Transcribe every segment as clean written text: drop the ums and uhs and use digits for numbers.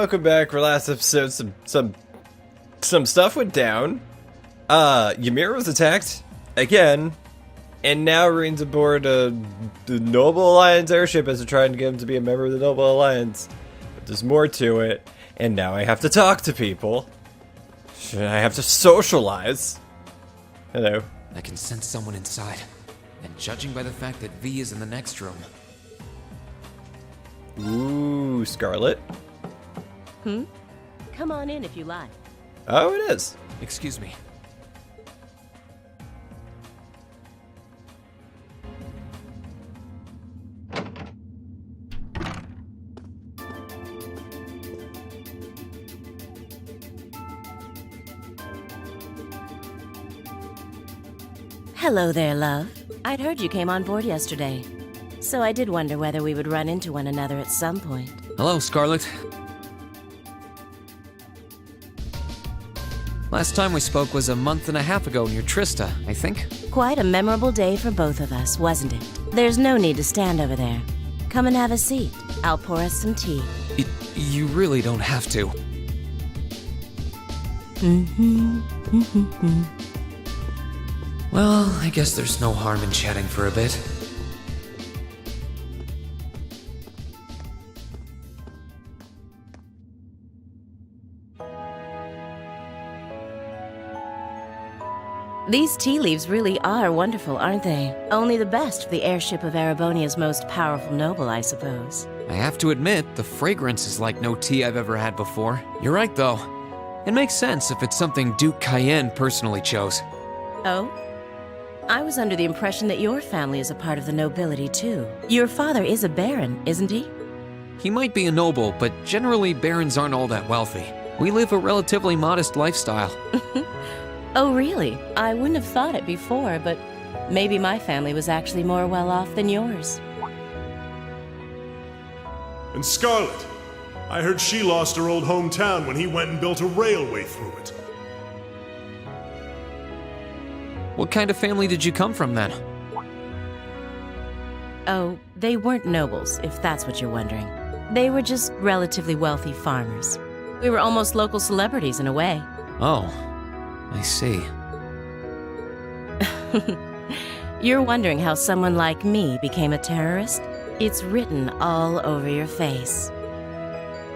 welcome back. For last episode, some stuff went down. Ymir was attacked again, and now Reans aboard the Noble Alliance airship as they're trying to get him to be a member of the Noble Alliance. But there's more to it, and now I have to talk to people. I have to socialize. Hello. I can sense someone inside, and judging by the fact that V is in the next room. Ooh, Scarlet. Come on in if you like. Oh, it is. Excuse me. Hello there, love. I'd heard you came on board yesterday, so I did wonder whether we would run into one another at some point. Hello, Scarlet. Last time we spoke was a month and a half ago near Trista, I think. Quite a memorable day for both of us, wasn't it? There's no need to stand over there. Come and have a seat. I'll pour us some tea. You really don't have to. Well, I guess there's no harm in chatting for a bit. These tea leaves really are wonderful, aren't they? Only the best for the airship of Erebonia's most powerful noble, I suppose. I have to admit, the fragrance is like no tea I've ever had before. You're right, though. It makes sense if it's something Duke Cayenne personally chose. Oh? I was under the impression that your family is a part of the nobility, too. Your father is a baron, isn't he? He might be a noble, but generally barons aren't all that wealthy. We live a relatively modest lifestyle. Oh, really? I wouldn't have thought it before, but maybe my family was actually more well-off than yours. And Scarlet, I heard she lost her old hometown when he went and built a railway through it. What kind of family did you come from, then? Oh, they weren't nobles, if that's what you're wondering. They were just relatively wealthy farmers. We were almost local celebrities in a way. Oh, I see. You're wondering how someone like me became a terrorist? It's written all over your face.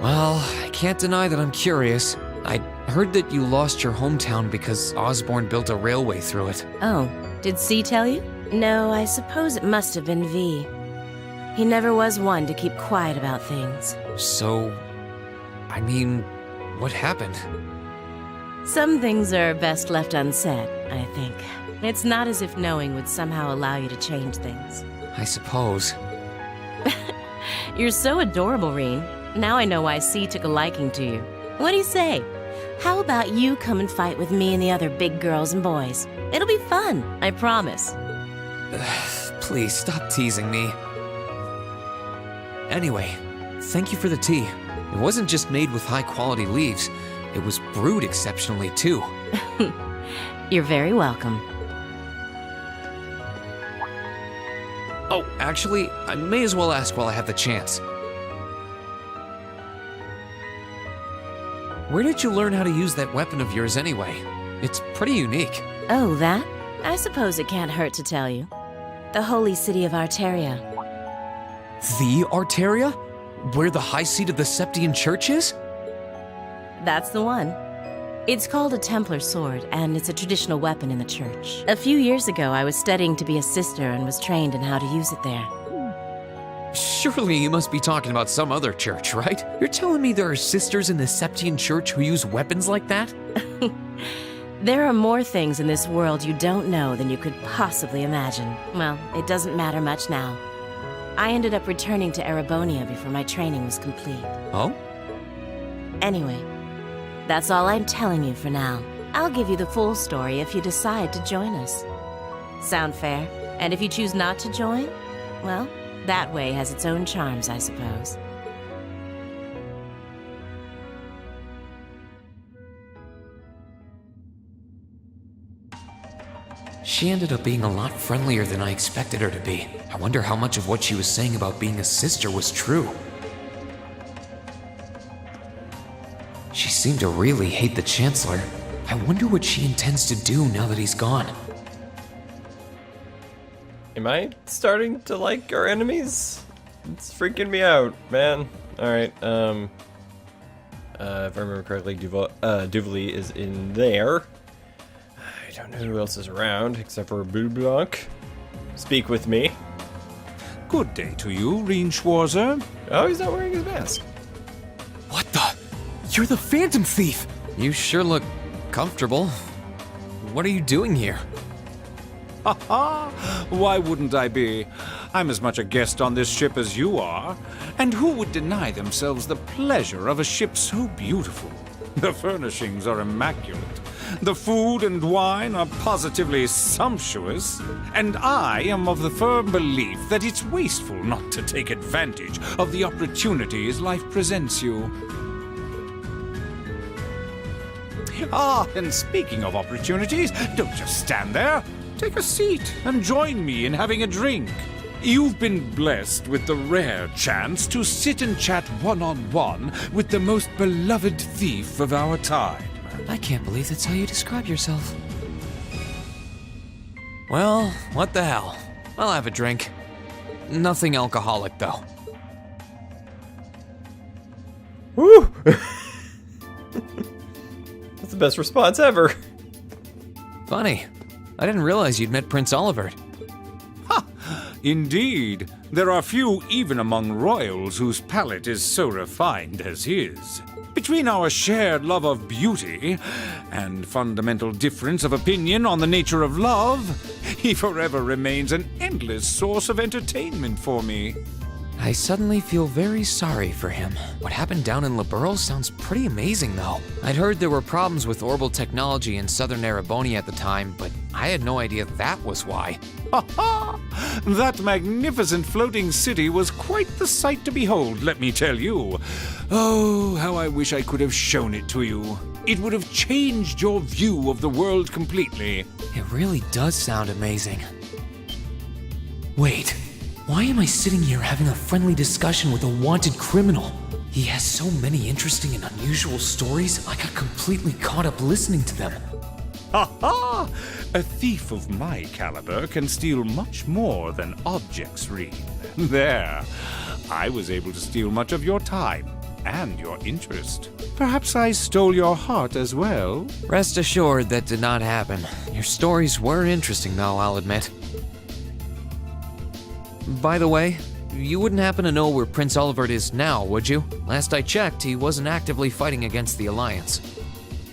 Well, I can't deny that I'm curious. I heard that you lost your hometown because Osborne built a railway through it. Oh, did C tell you? No, I suppose it must have been V. He never was one to keep quiet about things. So, I mean, what happened? Some things are best left unsaid, I think. It's not as if knowing would somehow allow you to change things. I suppose. You're so adorable, Rean. Now I know why C took a liking to you. What do you say? How about you come and fight with me and the other big girls and boys? It'll be fun, I promise. Please stop teasing me. Anyway, thank you for the tea. It wasn't just made with high-quality leaves. It was brewed exceptionally, too. You're very welcome. Oh, actually, I may as well ask while I have the chance. Where did you learn how to use that weapon of yours anyway? It's pretty unique. Oh, that? I suppose it can't hurt to tell you. The holy city of Arteria. The Arteria? Where the high seat of the Septian Church is? That's the one. It's called a Templar sword, and it's a traditional weapon in the church. A few years ago, I was studying to be a sister and was trained in how to use it there. Surely you must be talking about some other church, right? You're telling me there are sisters in the Septian Church who use weapons like that? There are more things in this world you don't know than you could possibly imagine. Well, it doesn't matter much now. I ended up returning to Erebonia before my training was complete. Oh? Anyway, that's all I'm telling you for now. I'll give you the full story if you decide to join us. Sound fair? And if you choose not to join, well, that way has its own charms, I suppose. She ended up being a lot friendlier than I expected her to be. I wonder how much of what she was saying about being a sister was true. seem to really hate the Chancellor. I wonder what she intends to do now that he's gone. Am I starting to like our enemies? It's freaking me out, man. Alright, if I remember correctly, Duvali is in there. I don't know who else is around, except for Blue Blanc. Speak with me. Good day to you, Reans. Oh, he's not wearing his mask. What the? You're the Phantom Thief! You sure look comfortable. What are you doing here? Ha ha! Why wouldn't I be? I'm as much a guest on this ship as you are. And who would deny themselves the pleasure of a ship so beautiful? The furnishings are immaculate. The food and wine are positively sumptuous. And I am of the firm belief that it's wasteful not to take advantage of the opportunities life presents you. Ah, and speaking of opportunities, don't just stand there. Take a seat and join me in having a drink. You've been blessed with the rare chance to sit and chat one-on-one with the most beloved thief of our time. I can't believe that's how you describe yourself. Well, what the hell? I'll have a drink. Nothing alcoholic, though. Woo! That's the best response ever. Funny. I didn't realize you'd met Prince Olivert. Ha! Indeed, there are few even among royals whose palate is so refined as his. Between our shared love of beauty and fundamental difference of opinion on the nature of love, he forever remains an endless source of entertainment for me. I suddenly feel very sorry for him. What happened down in Liberl sounds pretty amazing, though. I'd heard there were problems with orbital technology in southern Ereboni at the time, but I had no idea that was why. Ha ha! That magnificent floating city was quite the sight to behold, let me tell you. Oh, how I wish I could have shown it to you. It would have changed your view of the world completely. It really does sound amazing. Wait. Why am I sitting here having a friendly discussion with a wanted criminal? He has so many interesting and unusual stories, I got completely caught up listening to them. Ha ha! A thief of my caliber can steal much more than objects, Rean. There. I was able to steal much of your time and your interest. Perhaps I stole your heart as well? Rest assured that did not happen. Your stories were interesting, though, I'll admit. By the way, you wouldn't happen to know where Prince Olivert is now, would you? Last I checked, he wasn't actively fighting against the Alliance.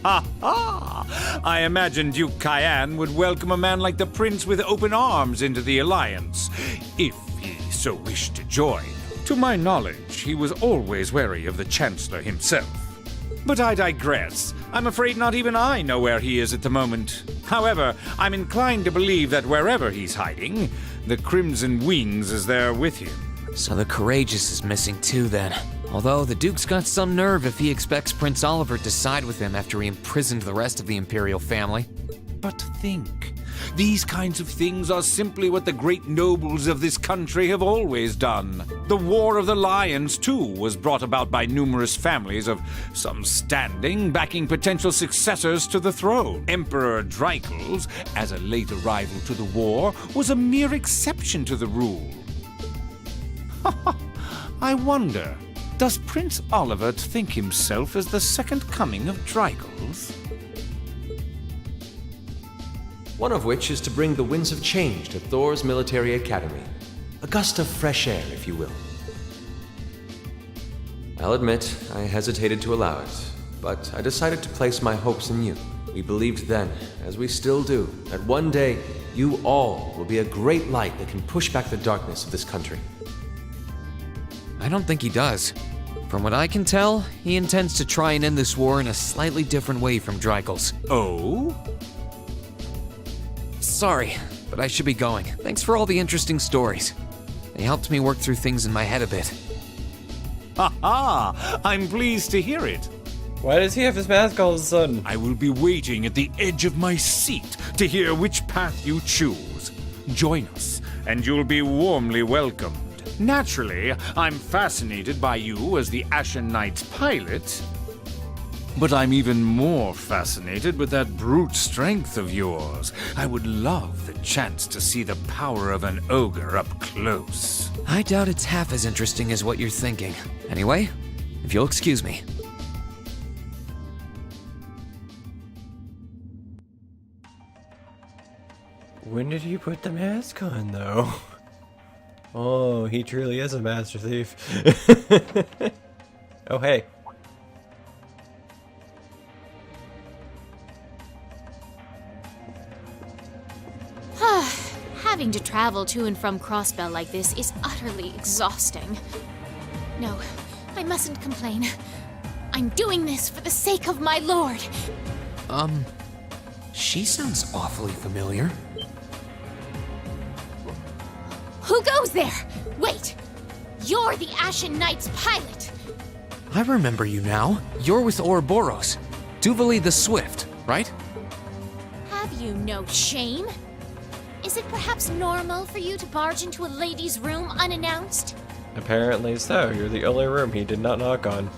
Ha ha! I imagined Duke Cayenne would welcome a man like the Prince with open arms into the Alliance, if he so wished to join. To my knowledge, he was always wary of the Chancellor himself. But I digress. I'm afraid not even I know where he is at the moment. However, I'm inclined to believe that wherever he's hiding, the Crimson Wings is there with him. So the Courageous is missing too, then. Although the Duke's got some nerve if he expects Prince Olivert to side with him after he imprisoned the rest of the Imperial family. But think, these kinds of things are simply what the great nobles of this country have always done. The War of the Lions, too, was brought about by numerous families of some standing backing potential successors to the throne. Emperor Dreichel's, as a late arrival to the war, was a mere exception to the rule. I wonder, does Prince Olivert think himself as the second coming of Dreichel's? One of which is to bring the winds of change to Thor's military academy. A gust of fresh air, if you will. I'll admit, I hesitated to allow it, but I decided to place my hopes in you. We believed then, as we still do, that one day you all will be a great light that can push back the darkness of this country. I don't think he does. From what I can tell, he intends to try and end this war in a slightly different way from Dreichel's. Oh? Sorry, but I should be going. Thanks for all the interesting stories. They helped me work through things in my head a bit. Ha ha! I'm pleased to hear it. Why does he have his mask all of a sudden? I will be waiting at the edge of my seat to hear which path you choose. Join us, and you'll be warmly welcomed. Naturally, I'm fascinated by you as the Ashen Knight's pilot. But I'm even more fascinated with that brute strength of yours. I would love the chance to see the power of an ogre up close. I doubt it's half as interesting as what you're thinking. Anyway, if you'll excuse me. When did he put the mask on, though? Oh, he truly is a master thief. Oh, hey. Having to travel to and from Crossbell like this is utterly exhausting. No, I mustn't complain. I'm doing this for the sake of my lord. She sounds awfully familiar. Who goes there? Wait! You're the Ashen Knight's pilot! I remember you now. You're with Ouroboros. Duvali the Swift, right? Have you no shame? Is it perhaps normal for you to barge into a lady's room unannounced? Apparently so. You're the only room he did not knock on.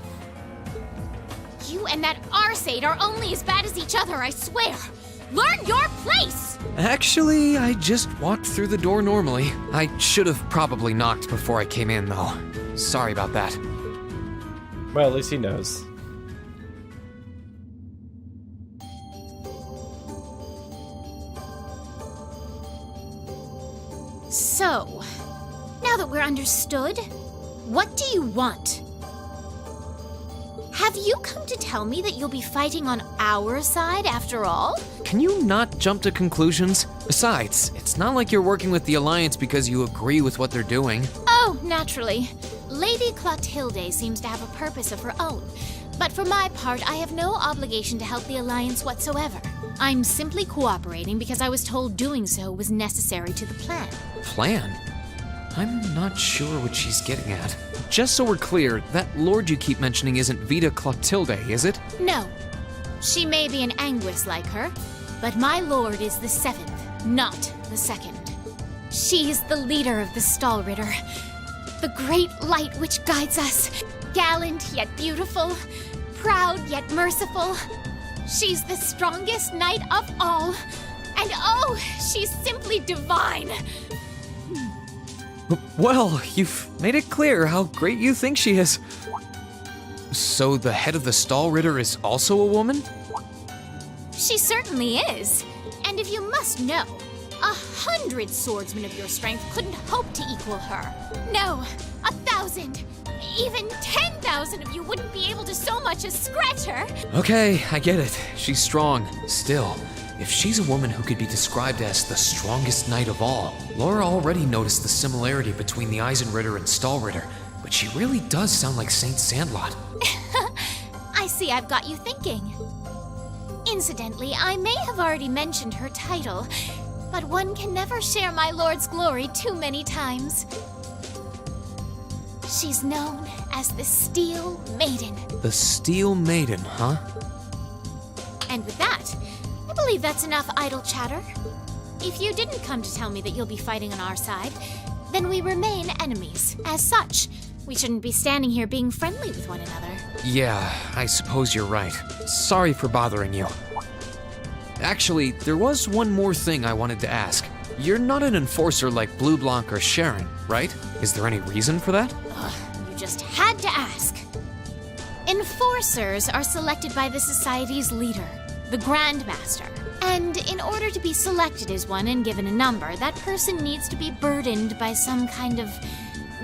You and that Xseed are only as bad as each other, I swear! Learn your place! Actually, I just walked through the door normally. I should have probably knocked before I came in, though. Sorry about that. Well, at least he knows. So, now that we're understood, what do you want? Have you come to tell me that you'll be fighting on our side after all? Can you not jump to conclusions? Besides, it's not like you're working with the Alliance because you agree with what they're doing. Oh, naturally. Lady Clotilde seems to have a purpose of her own. But for my part, I have no obligation to help the Alliance whatsoever. I'm simply cooperating because I was told doing so was necessary to the plan. Plan? I'm not sure what she's getting at. Just so we're clear, that lord you keep mentioning isn't Vita Clotilde, is it? No. She may be an Anguis like her, but my lord is the seventh, not the second. She is the leader of the Stallritter, the great light which guides us, gallant yet beautiful, proud yet merciful. She's the strongest knight of all, and oh, she's simply divine. Well, you've made it clear how great you think she is. So the head of the Stallritter is also a woman? She certainly is. And if you must know, 100 swordsmen of your strength couldn't hope to equal her. No, 1,000, even 10,000 of you wouldn't be able to so much as scratch her. Okay, I get it. She's strong. Still, if she's a woman who could be described as the strongest knight of all, Laura already noticed the similarity between the Eisenritter and Stallritter, but she really does sound like Saint Sandlot. I see I've got you thinking. Incidentally, I may have already mentioned her title, but one can never share my lord's glory too many times. She's known as the Steel Maiden. The Steel Maiden, huh? And with that, I believe that's enough idle chatter. If you didn't come to tell me that you'll be fighting on our side, then we remain enemies. As such, we shouldn't be standing here being friendly with one another. Yeah, I suppose you're right. Sorry for bothering you. Actually, there was one more thing I wanted to ask. You're not an enforcer like Blue Blanc or Sharon, right? Is there any reason for that? You just had to ask. Enforcers are selected by the Society's leader, the Grandmaster. And in order to be selected as one and given a number, that person needs to be burdened by some kind of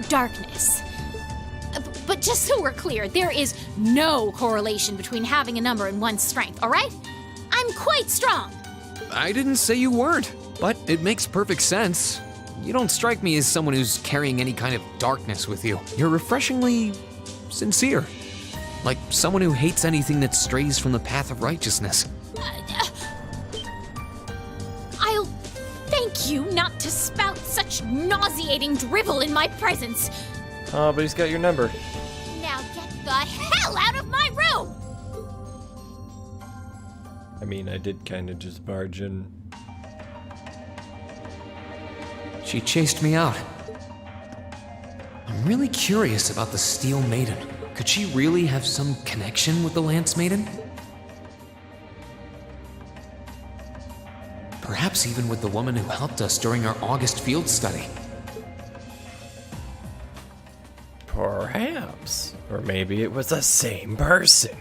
darkness. But just so we're clear, there is no correlation between having a number and one's strength, all right? I'm quite strong. I didn't say you weren't, but it makes perfect sense. You don't strike me as someone who's carrying any kind of darkness with you. You're refreshingly sincere. Like someone who hates anything that strays from the path of righteousness. I'll thank you not to spout such nauseating drivel in my presence. Oh, but he's got your number. Now get the hell out of my room! I mean, I did kind of just barge in. She chased me out. I'm really curious about the Steel Maiden. Could she really have some connection with the Lance Maiden? was even with the woman who helped us during our August field study. Perhaps. Or maybe it was the same person.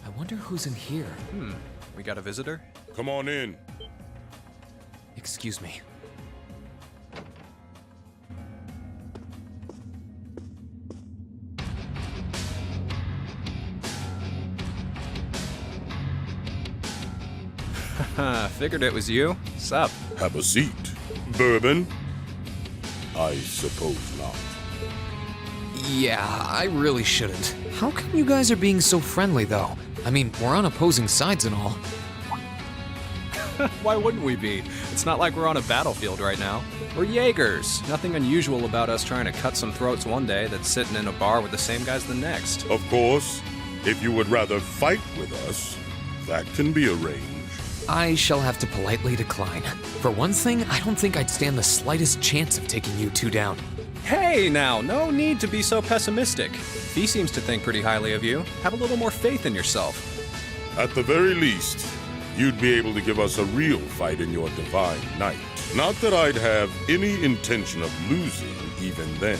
I wonder who's in here. We got a visitor? Come on in. Excuse me. Figured it was you. Sup? Have a seat. Bourbon? I suppose not. Yeah, I really shouldn't. How come you guys are being so friendly, though? I mean, we're on opposing sides and all. Why wouldn't we be? It's not like we're on a battlefield right now. We're Jaegers. Nothing unusual about us trying to cut some throats one day that's sitting in a bar with the same guys the next. Of course, if you would rather fight with us, that can be arranged. I shall have to politely decline. For one thing, I don't think I'd stand the slightest chance of taking you two down. Hey now, no need to be so pessimistic. He seems to think pretty highly of you. Have a little more faith in yourself. At the very least, you'd be able to give us a real fight in your divine night. Not that I'd have any intention of losing even then.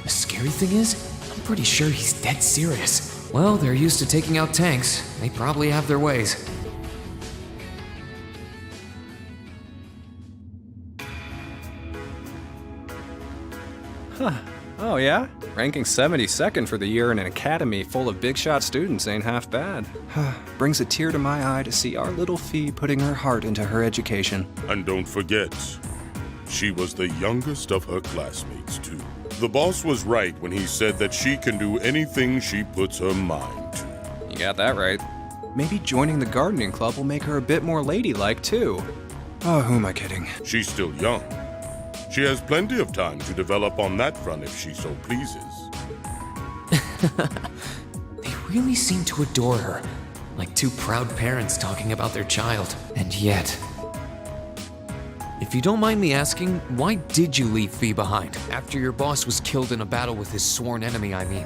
The scary thing is, I'm pretty sure he's dead serious. Well, they're used to taking out tanks. They probably have their ways. Oh yeah? Ranking 72nd for the year in an academy full of big shot students ain't half bad. Brings a tear to my eye to see our little Fee putting her heart into her education. And don't forget, she was the youngest of her classmates, too. The boss was right when he said that she can do anything she puts her mind to. You got that right. Maybe joining the gardening club will make her a bit more ladylike, too. Oh, who am I kidding? She's still young. She has plenty of time to develop on that front if she so pleases. They really seem to adore her, like two proud parents talking about their child. And yet... If you don't mind me asking, why did you leave Fee behind? After your boss was killed in a battle with his sworn enemy, I mean.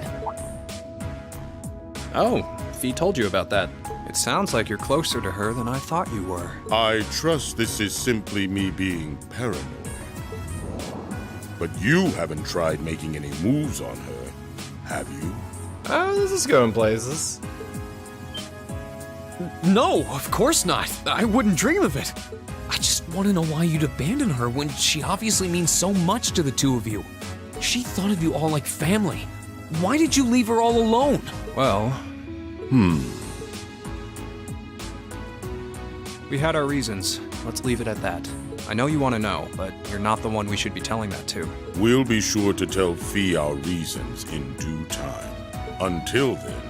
Oh, Fee told you about that. It sounds like you're closer to her than I thought you were. I trust this is simply me being paranoid. But you haven't tried making any moves on her, have you? Oh, this is going places. No, of course not. I wouldn't dream of it. I just want to know why you'd abandon her when she obviously means so much to the two of you. She thought of you all like family. Why did you leave her all alone? Well... We had our reasons. Let's leave it at that. I know you want to know, but you're not the one we should be telling that to. We'll be sure to tell Fee our reasons in due time. Until then,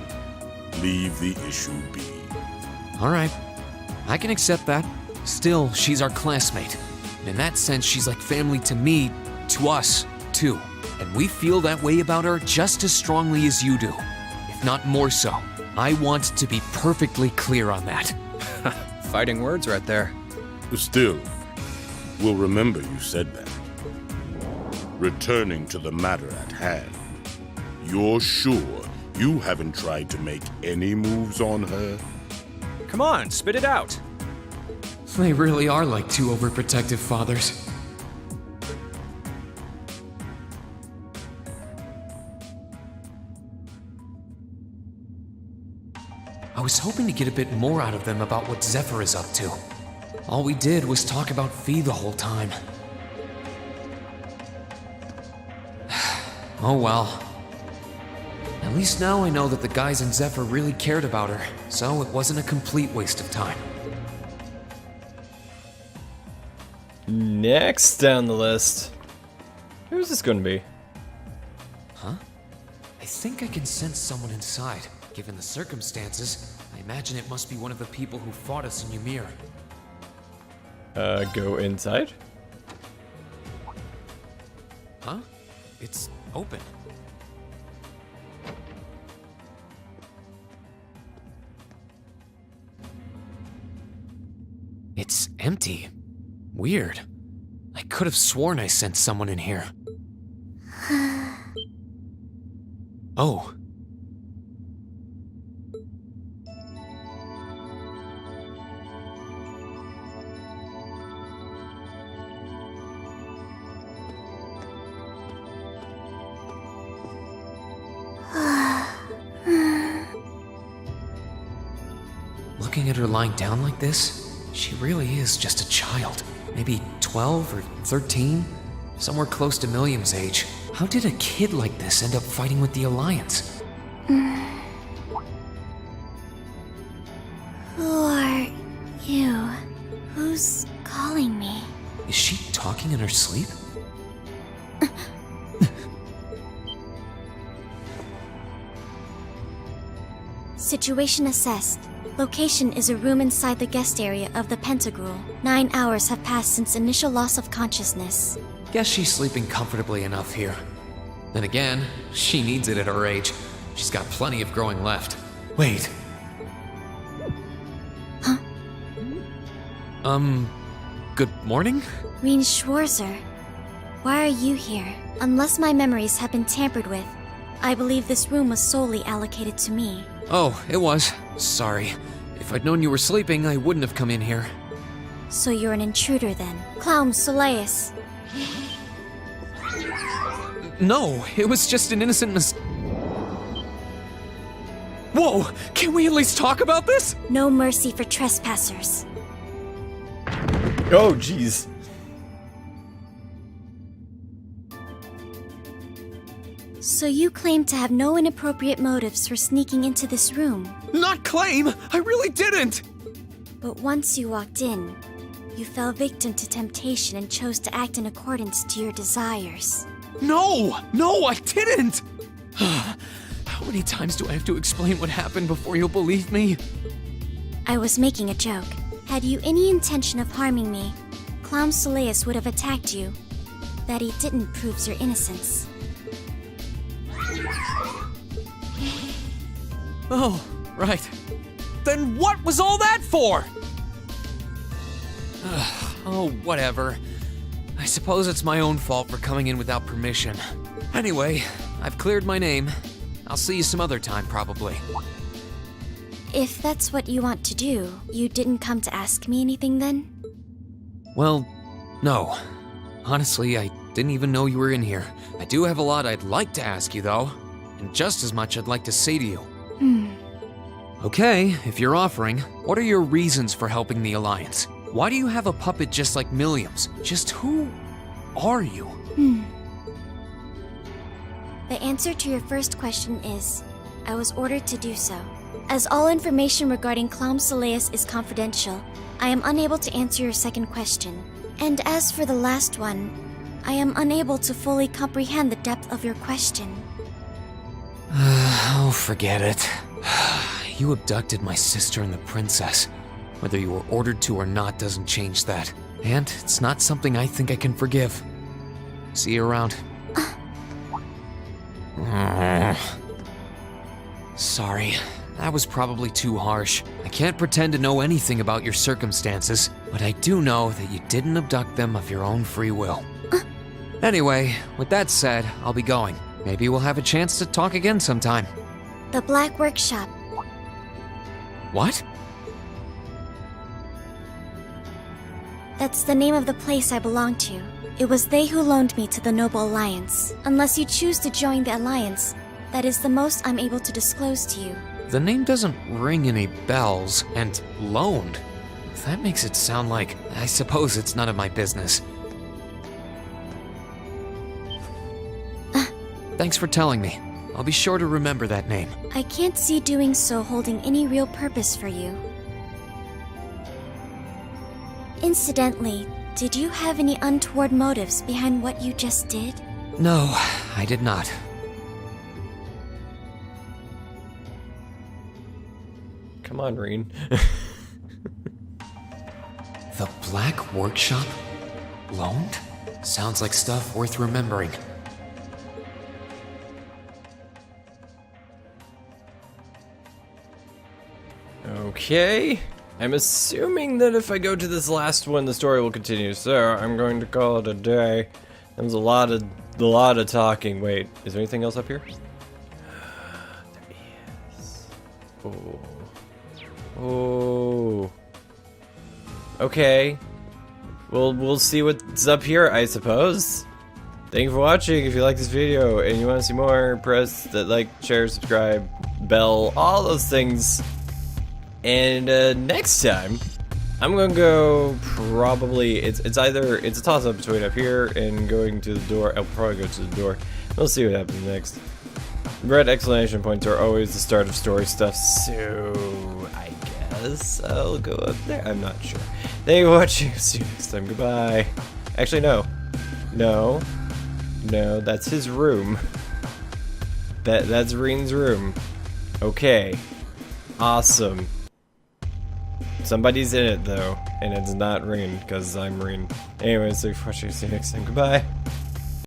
leave the issue be. All right, I can accept that. Still, she's our classmate. And in that sense, she's like family to me, to us, too. And we feel that way about her just as strongly as you do, if not more so. I want to be perfectly clear on that. Fighting words right there. Still, we'll remember you said that. Returning to the matter at hand, you're sure you haven't tried to make any moves on her? Come on, spit it out. They really are like two overprotective fathers. I was hoping to get a bit more out of them about what Zephyr is up to. All we did was talk about Fee the whole time. Oh well. At least now I know that the guys in Zephyr really cared about her, so it wasn't a complete waste of time. Next down the list. Who's this going to be? Huh? I think I can sense someone inside. Given the circumstances, I imagine it must be one of the people who fought us in Ymir. Go inside? Huh? It's open. It's empty. Weird. I could have sworn I sensed someone in here. Oh. looking at her lying down like this, she really is just a child. Maybe 12 or 13? Somewhere close to Milliam's age. How did a kid like this end up fighting with the Alliance? Who are you? Who's calling me? Is she talking in her sleep? Situation assessed. Location is a room inside the guest area of the Pentagrul. 9 hours have passed since initial loss of consciousness. Guess she's sleeping comfortably enough here. Then again, she needs it at her age. She's got plenty of growing left. Wait. Huh? Good morning? Reans Schwarzer. Why are you here? Unless my memories have been tampered with, I believe this room was solely allocated to me. Oh, it was. Sorry. If I'd known you were sleeping, I wouldn't have come in here. So you're an intruder then. Clown Soleus. No, it was just an innocent Whoa! Can we at least talk about this? No mercy for trespassers. Oh, jeez. So you claim to have no inappropriate motives for sneaking into this room. Not claim! I really didn't! But once you walked in, you fell victim to temptation and chose to act in accordance to your desires. No! No, I didn't! How many times do I have to explain what happened before you'll believe me? I was making a joke. Had you any intention of harming me, Clown Soleus would have attacked you. That he didn't proves your innocence. Oh, right. Then what was all that for? Oh, whatever. I suppose it's my own fault for coming in without permission. Anyway, I've cleared my name. I'll see you some other time, probably. If that's what you want to do, you didn't come to ask me anything then? Well, no. Honestly, I didn't even know you were in here. I do have a lot I'd like to ask you, though. And just as much I'd like to say to you. Okay, if you're offering, what are your reasons for helping the Alliance? Why do you have a puppet just like Milliam's? Just who are you? The answer to your first question is, I was ordered to do so. As all information regarding Clown Soleus is confidential, I am unable to answer your second question. And as for the last one, I am unable to fully comprehend the depth of your question. Oh, forget it. You abducted my sister and the princess. Whether you were ordered to or not doesn't change that. And it's not something I think I can forgive. See you around. Sorry, that was probably too harsh. I can't pretend to know anything about your circumstances, but I do know that you didn't abduct them of your own free will. Anyway, with that said, I'll be going. Maybe we'll have a chance to talk again sometime. The Black Workshop. What? That's the name of the place I belong to. It was they who loaned me to the Noble Alliance. Unless you choose to join the Alliance, that is the most I'm able to disclose to you. The name doesn't ring any bells, and loaned. That makes it sound like, I suppose it's none of my business. Thanks for telling me. I'll be sure to remember that name. I can't see doing so holding any real purpose for you. Incidentally, did you have any untoward motives behind what you just did? No, I did not. Come on, Reen. The Black Workshop? Loaned? Sounds like stuff worth remembering. Okay. I'm assuming that if I go to this last one, the story will continue. So I'm going to call it a day. There was a lot of talking. Wait, is there anything else up here? There is. Oh. Oh. Okay. Well, we'll see what's up here, I suppose. Thank you for watching. If you like this video and you want to see more, press that like, share, subscribe, bell, all those things. And next time, I'm gonna go probably, it's a toss-up between up here and going to the door. I'll probably go to the door. We'll see what happens next. Red exclamation points are always the start of story stuff, so I guess I'll go up there. I'm not sure. Thank you for watching. See you next time. Goodbye. Actually, no. No, that's his room. That's Reans' room. Okay. Awesome. Somebody's in it though, and it's not Rean, because I'm Rean. Anyways, thanks for watching. See you next time. Goodbye.